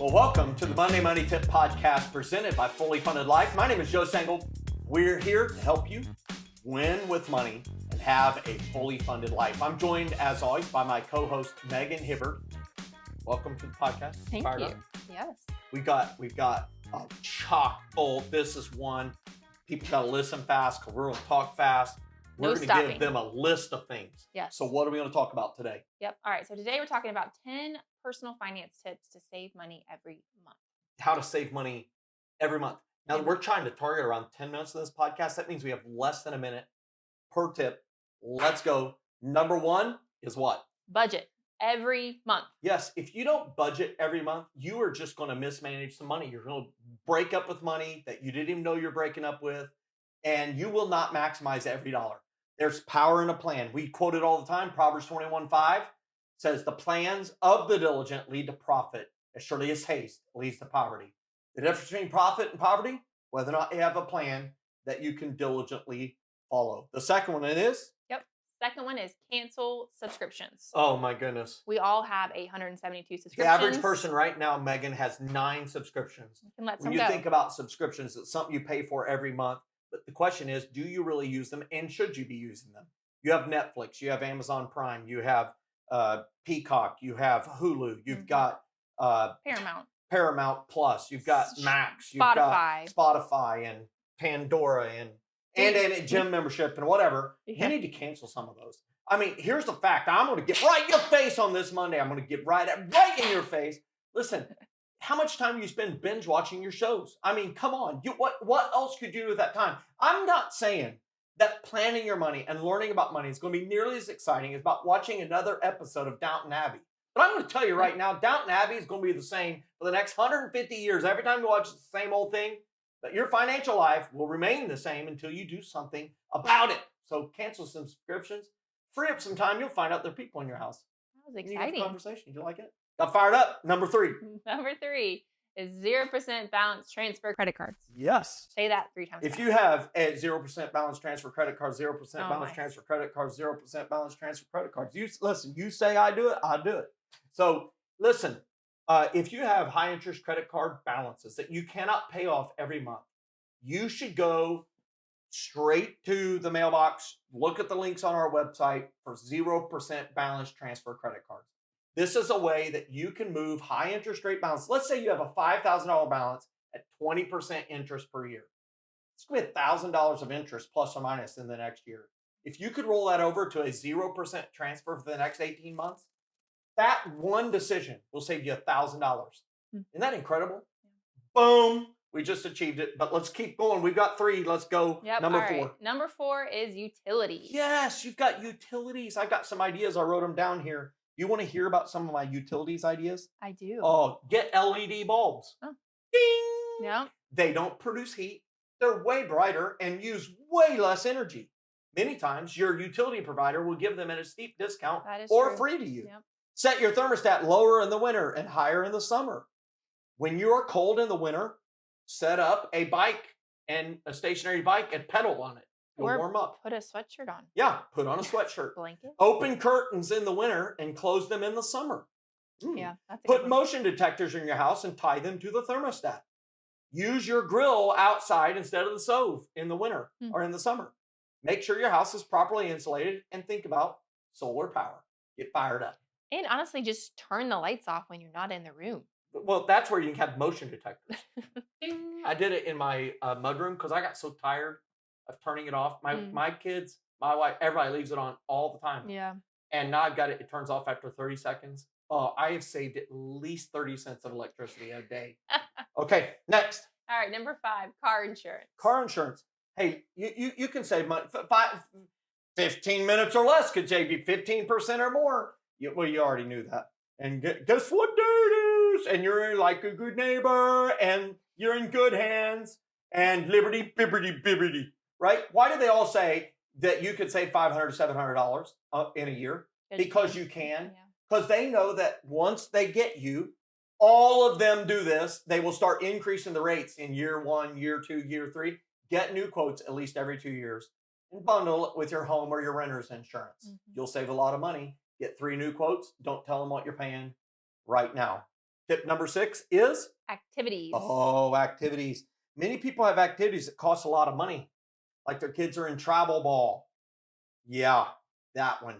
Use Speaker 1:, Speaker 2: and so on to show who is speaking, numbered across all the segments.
Speaker 1: Well, welcome to the Monday Money Tip Podcast presented by Fully Funded Life. My name is Joe Sengel. We're here to help you win with money and have a fully funded life. I'm joined, as always, by my co-host, Megan Hibbert. Welcome to the podcast.
Speaker 2: Thank
Speaker 1: Fired
Speaker 2: you.
Speaker 1: up?
Speaker 2: Yes.
Speaker 1: We've got a chock full. This is one. People got to listen fast because we're going to talk fast. We're going to give them a list of things.
Speaker 2: Yes.
Speaker 1: So what are we going to talk about today?
Speaker 2: Yep. All right. So today we're talking about 10 personal finance tips to save money every month.
Speaker 1: How to save money every month. Now, we're trying to target around 10 minutes of this podcast. That means we have less than a minute per tip. Let's go. Number one is what?
Speaker 2: Budget every month.
Speaker 1: Yes. If you don't budget every month, you are just going to mismanage some money. You're going to break up with money that you didn't even know you're breaking up with, and you will not maximize every dollar. There's power in a plan. We quote it all the time. Proverbs 21:5 says, the plans of the diligent lead to profit, as surely as haste leads to poverty. The difference between profit and poverty, whether or not you have a plan that you can diligently follow. The second one is?
Speaker 2: Yep. Second one is cancel subscriptions.
Speaker 1: Oh my goodness.
Speaker 2: We all have 172 subscriptions.
Speaker 1: The average person right now, Megan, has 9 subscriptions.
Speaker 2: You can let
Speaker 1: when
Speaker 2: some
Speaker 1: you
Speaker 2: go.
Speaker 1: think about subscriptions, it's something you pay for every month. But the question is, do you really use them, and should you be using them? You have Netflix, you have Amazon Prime, you have Peacock, you have Hulu, you've got Paramount Plus, you've got Max, you've got Spotify and Pandora and gym membership and whatever. You need to cancel some of those. I mean, here's the fact. I'm going to get right in your face on this Monday. I'm going to get right in your face. Listen. How much time do you spend binge watching your shows? I mean, come on. What else could you do with that time? I'm not saying that planning your money and learning about money is going to be nearly as exciting as about watching another episode of Downton Abbey. But I'm going to tell you right now, Downton Abbey is going to be the same for the next 150 years. Every time you watch the same old thing, but your financial life will remain the same until you do something about it. So cancel some subscriptions, free up some time. You'll find out there are people in your house.
Speaker 2: That was exciting.
Speaker 1: Conversation. Do you like it? Got fired up. Number 3.
Speaker 2: Number 3 is 0% balance transfer credit cards.
Speaker 1: Yes.
Speaker 2: Say that 3 times.
Speaker 1: If you have a 0% balance transfer credit cards, 0% balance transfer credit cards, 0% balance transfer credit cards, you say I do it, I do it. So listen, if you have high interest credit card balances that you cannot pay off every month, you should go straight to the mailbox, look at the links on our website for 0% balance transfer credit cards. This is a way that you can move high interest rate balance. Let's say you have a $5,000 balance at 20% interest per year. It's going to be $1,000 of interest plus or minus in the next year. If you could roll that over to a 0% transfer for the next 18 months, that one decision will save you $1,000. Isn't that incredible? Boom. We just achieved it, but let's keep going. We've got 3. Let's go.
Speaker 2: Yep,
Speaker 1: Number 4.
Speaker 2: Right. Number 4 is utilities.
Speaker 1: Yes, you've got utilities. I got some ideas. I wrote them down here. You want to hear about some of my utilities ideas?
Speaker 2: I do.
Speaker 1: Oh, get LED bulbs.
Speaker 2: Oh.
Speaker 1: Ding!
Speaker 2: Yeah.
Speaker 1: They don't produce heat. They're way brighter and use way less energy. Many times, your utility provider will give them at a steep discount or free to you. Yep. Set your thermostat lower in the winter and higher in the summer. When you are cold in the winter, set up a bike and a stationary bike and pedal on it. You'll warm up.
Speaker 2: Put a sweatshirt on.
Speaker 1: Yeah, put on a sweatshirt.
Speaker 2: Blanket.
Speaker 1: Open curtains in the winter and close them in the summer.
Speaker 2: Yeah, that's a
Speaker 1: Put motion detectors in your house and tie them to the thermostat. Use your grill outside instead of the stove in the winter or in the summer. Make sure your house is properly insulated and think about solar power. Get fired up.
Speaker 2: And honestly, just turn the lights off when you're not in the room.
Speaker 1: Well, that's where you can have motion detectors. I did it in my mudroom because I got so tired of turning it off. My kids, my wife, everybody leaves it on all the time.
Speaker 2: Yeah.
Speaker 1: And now I've got it. It turns off after 30 seconds. Oh, I have saved at least 30 cents of electricity a day. Okay, next.
Speaker 2: All right, number 5, car insurance.
Speaker 1: Car insurance. Hey, you can save money. 15 minutes or less could save you 15% or more. You already knew that. And guess what day it is? And you're like a good neighbor, and you're in good hands, and liberty, bibbity, right? Why do they all say that you could save $500 to $700 in a year? Because you can. Because they know that once they get you, all of them do this. They will start increasing the rates in year 1, year 2, year 3. Get new quotes at least every 2 years and bundle it with your home or your renter's insurance. You'll save a lot of money. Get 3 new quotes. Don't tell them what you're paying right now. Tip number 6 is?
Speaker 2: Activities.
Speaker 1: Oh, activities. Many people have activities that cost a lot of money. Like their kids are in travel ball. Yeah, that one.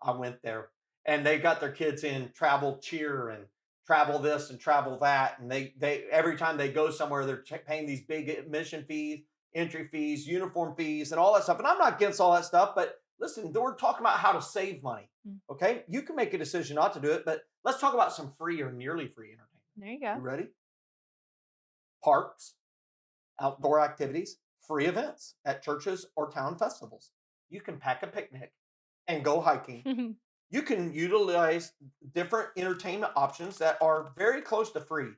Speaker 1: I went there. And they got their kids in travel cheer and travel this and travel that. And they every time they go somewhere, they're paying these big admission fees, entry fees, uniform fees, and all that stuff. And I'm not against all that stuff, but listen, we're talking about how to save money. Okay? You can make a decision not to do it, but let's talk about some free or nearly free entertainment.
Speaker 2: There you go.
Speaker 1: You ready? Parks, outdoor activities, free events at churches or town festivals. You can pack a picnic and go hiking. You can utilize different entertainment options that are very close to free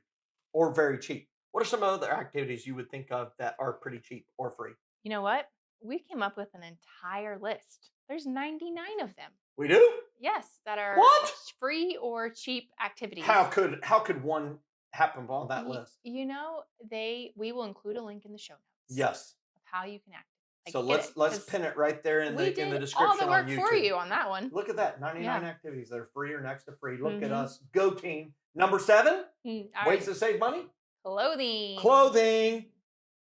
Speaker 1: or very cheap. What are some other activities you would think of that are pretty cheap or free?
Speaker 2: You know what? We came up with an entire list. There's 99 of them.
Speaker 1: We do?
Speaker 2: Yes, that are
Speaker 1: What?
Speaker 2: free or cheap activities.
Speaker 1: How could one happen on that list?
Speaker 2: You know, we will include a link in the show notes.
Speaker 1: Yes.
Speaker 2: Of how you can
Speaker 1: So let's pin it right there in the description
Speaker 2: all the work
Speaker 1: on YouTube.
Speaker 2: for you on that one.
Speaker 1: Look at that, 99 activities that are free or next to free. Look at us, go team. Number 7, ways to save money. Clothing.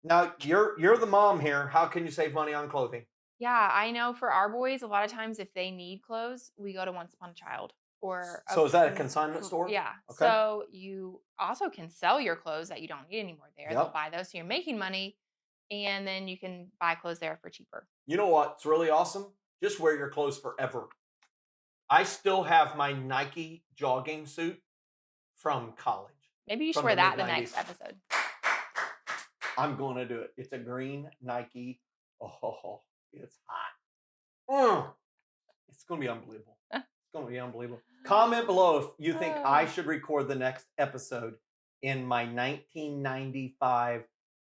Speaker 1: Now you're the mom here. How can you save money on clothing?
Speaker 2: Yeah, I know for our boys, a lot of times if they need clothes, we go to Once Upon a Child
Speaker 1: So is that a consignment store?
Speaker 2: Yeah.
Speaker 1: Okay.
Speaker 2: So you also can sell your clothes that you don't need anymore there.
Speaker 1: Yep.
Speaker 2: They'll buy those, so you're making money, and then you can buy clothes there for cheaper.
Speaker 1: You know what's really awesome? Just wear your clothes forever. I still have my Nike jogging suit from college.
Speaker 2: Maybe you should
Speaker 1: From
Speaker 2: wear
Speaker 1: the
Speaker 2: that the
Speaker 1: mid-90s.
Speaker 2: next episode.
Speaker 1: I'm going to do it. It's a green Nike. Oh, it's hot. It's going to be unbelievable. It's going to be unbelievable. Comment below if you think I should record the next episode in my 1995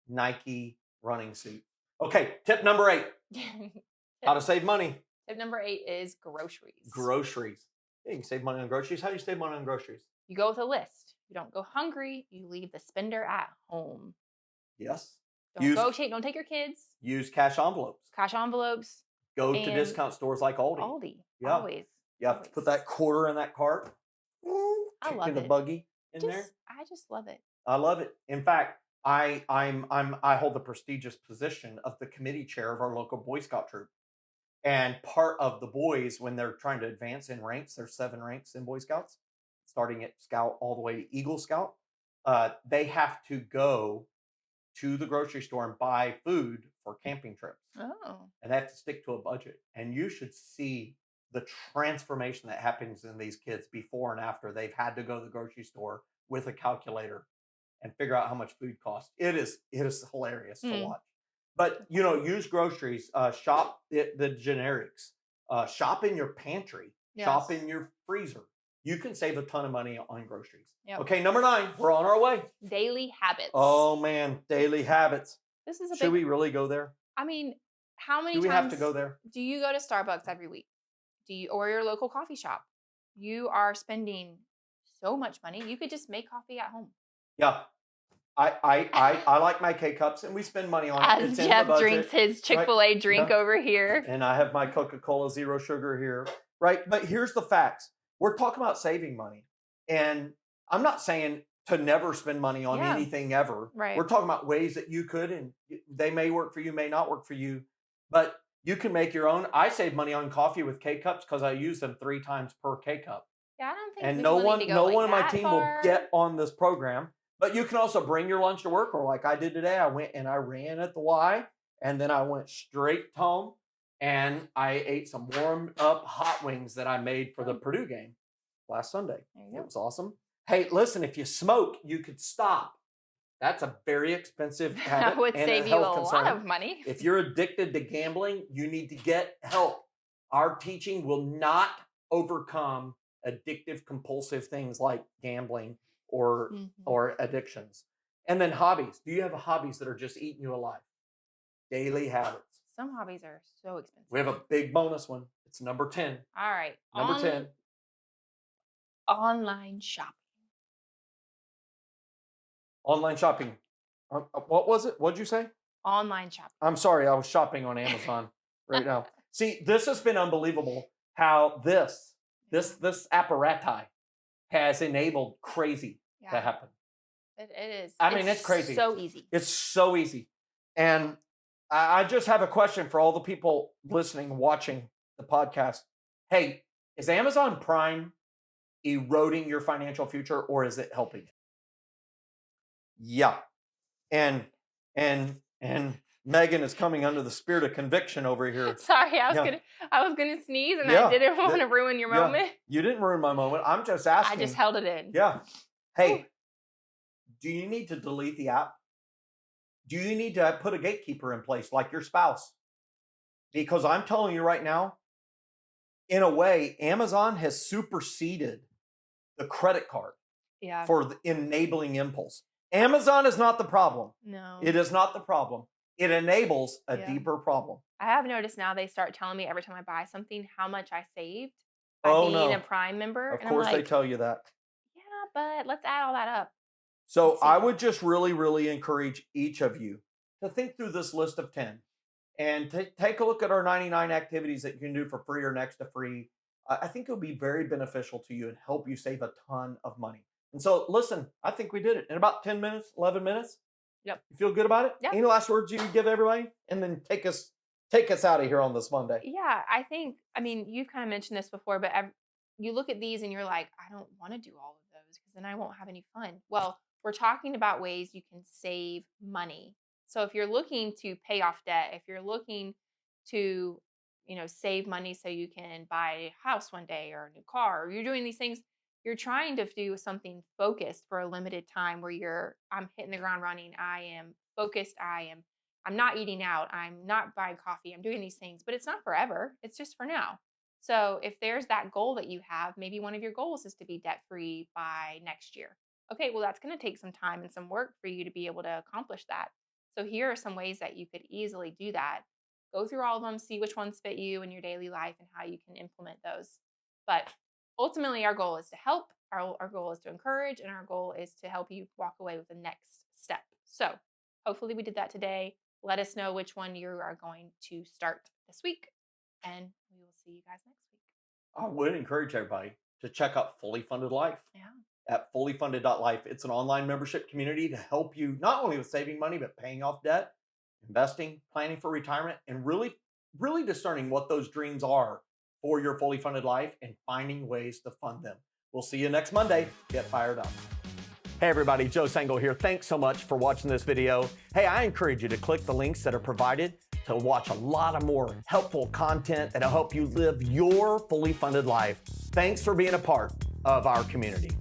Speaker 1: Nike running suit. Okay, tip number 8. How to save money.
Speaker 2: Tip number 8 is groceries.
Speaker 1: Groceries. Yeah, you can save money on groceries. How do you save money on groceries?
Speaker 2: You go with a list. You don't go hungry. You leave the spender at home.
Speaker 1: Yes.
Speaker 2: Don't take your kids.
Speaker 1: Use cash envelopes.
Speaker 2: Cash envelopes.
Speaker 1: Go to discount stores like Aldi. Yeah.
Speaker 2: Always.
Speaker 1: You have to put that quarter in that cart.
Speaker 2: I love
Speaker 1: in the
Speaker 2: it.
Speaker 1: buggy in there.
Speaker 2: I just love it.
Speaker 1: I love it. In fact, I hold the prestigious position of the committee chair of our local Boy Scout troop. And part of the boys, when they're trying to advance in ranks, there's 7 ranks in Boy Scouts, starting at Scout all the way to Eagle Scout. They have to go to the grocery store and buy food for camping trips.
Speaker 2: Oh.
Speaker 1: And they have to stick to a budget. And you should see the transformation that happens in these kids before and after they've had to go to the grocery store with a calculator and figure out how much food costs. It is hilarious to watch. But, use groceries, shop the generics, shop in your pantry, shop in your freezer. You can save a ton of money on groceries. Yep. Okay, number 9, we're on our way.
Speaker 2: Daily habits.
Speaker 1: Oh, man, daily habits.
Speaker 2: This is
Speaker 1: Should we really go there?
Speaker 2: I mean, how many
Speaker 1: times do we have to go there?
Speaker 2: Do you go to Starbucks every week? Or your local coffee shop? You are spending so much money. You could just make coffee at home.
Speaker 1: Yeah. I like my K-Cups, and we spend money on it.
Speaker 2: As Jeff drinks his Chick-fil-A drink over here.
Speaker 1: And I have my Coca-Cola Zero Sugar here. Right? But here's the facts. We're talking about saving money. And I'm not saying to never spend money on anything ever.
Speaker 2: Right.
Speaker 1: We're talking about ways that you could, and they may work for you, may not work for you. But you can make your own. I save money on coffee with K-Cups because I use them 3 times per K-Cup.
Speaker 2: Yeah, I don't think.
Speaker 1: And no one on my team will get on this program. But you can also bring your lunch to work, or like I did today, I went and I ran at the Y, and then I went straight home, and I ate some warmed up hot wings that I made for the Purdue game last Sunday. It was awesome. Hey, listen, if you smoke, you could stop. That's a very expensive habit.
Speaker 2: That would
Speaker 1: and
Speaker 2: save
Speaker 1: a
Speaker 2: you a
Speaker 1: health
Speaker 2: lot
Speaker 1: concern.
Speaker 2: of money.
Speaker 1: If you're addicted to gambling, you need to get help. Our teaching will not overcome addictive, compulsive things like gambling or addictions. And then hobbies. Do you have hobbies that are just eating you alive? Daily habits.
Speaker 2: Some hobbies are so expensive.
Speaker 1: We have a big bonus one. It's number 10.
Speaker 2: All right.
Speaker 1: Number 10.
Speaker 2: Online shopping.
Speaker 1: Online shopping. What was it? What'd you say?
Speaker 2: Online shopping.
Speaker 1: I'm sorry. I was shopping on Amazon right now. See, this has been unbelievable how this apparatus has enabled crazy. to happen.
Speaker 2: It is.
Speaker 1: I mean, it's crazy.
Speaker 2: So easy.
Speaker 1: It's so easy. And I just have a question for all the people listening, watching the podcast. Hey, is Amazon Prime eroding your financial future, or is it helping it? Yeah. And Megan is coming under the spirit of conviction over here.
Speaker 2: Sorry, I was gonna sneeze and I didn't want to ruin your moment.
Speaker 1: You didn't ruin my moment. I'm just asking.
Speaker 2: I just held it in.
Speaker 1: Yeah. Hey, do you need to delete the app? Do you need to put a gatekeeper in place like your spouse? Because I'm telling you right now, in a way, Amazon has superseded the credit card for the enabling impulse. Amazon is not the problem.
Speaker 2: No.
Speaker 1: It is not the problem. It enables a deeper problem.
Speaker 2: I have noticed now they start telling me every time I buy something how much I saved by being a Prime member.
Speaker 1: Of course they tell you that.
Speaker 2: Yeah, but let's add all that up.
Speaker 1: So I would just really, really encourage each of you to think through this list of 10 and take a look at our 99 activities that you can do for free or next to free. I think it'll be very beneficial to you and help you save a ton of money. And so listen, I think we did it in about 10 minutes, 11 minutes.
Speaker 2: Yep.
Speaker 1: You feel good about it?
Speaker 2: Yep.
Speaker 1: Any last words you can give everybody? And then take us out of here on this Monday.
Speaker 2: Yeah, I mean, you've kind of mentioned this before, but you look at these and you're like, I don't want to do all of those because then I won't have any fun. Well, we're talking about ways you can save money. So if you're looking to pay off debt, if you're looking to, save money so you can buy a house one day or a new car, or you're doing these things, you're trying to do something focused for a limited time where I'm hitting the ground running. I am focused. I'm not eating out. I'm not buying coffee. I'm doing these things, but it's not forever. It's just for now. So if there's that goal that you have, maybe one of your goals is to be debt-free by next year. Okay, well, that's going to take some time and some work for you to be able to accomplish that. So here are some ways that you could easily do that. Go through all of them, see which ones fit you in your daily life and how you can implement those. But ultimately, our goal is to help, our goal is to encourage, and our goal is to help you walk away with the next step. So hopefully we did that today. Let us know which one you are going to start this week, and we will see you guys next week.
Speaker 1: I would encourage everybody to check out Fully Funded Life.
Speaker 2: Yeah.
Speaker 1: At fullyfunded.life. It's an online membership community to help you not only with saving money, but paying off debt, investing, planning for retirement, and really, really discerning what those dreams are for your fully funded life and finding ways to fund them. We'll see you next Monday. Get fired up. Hey everybody, Joe Sangl here. Thanks so much for watching this video. Hey, I encourage you to click the links that are provided to watch a lot of more helpful content that'll help you live your fully funded life. Thanks for being a part of our community.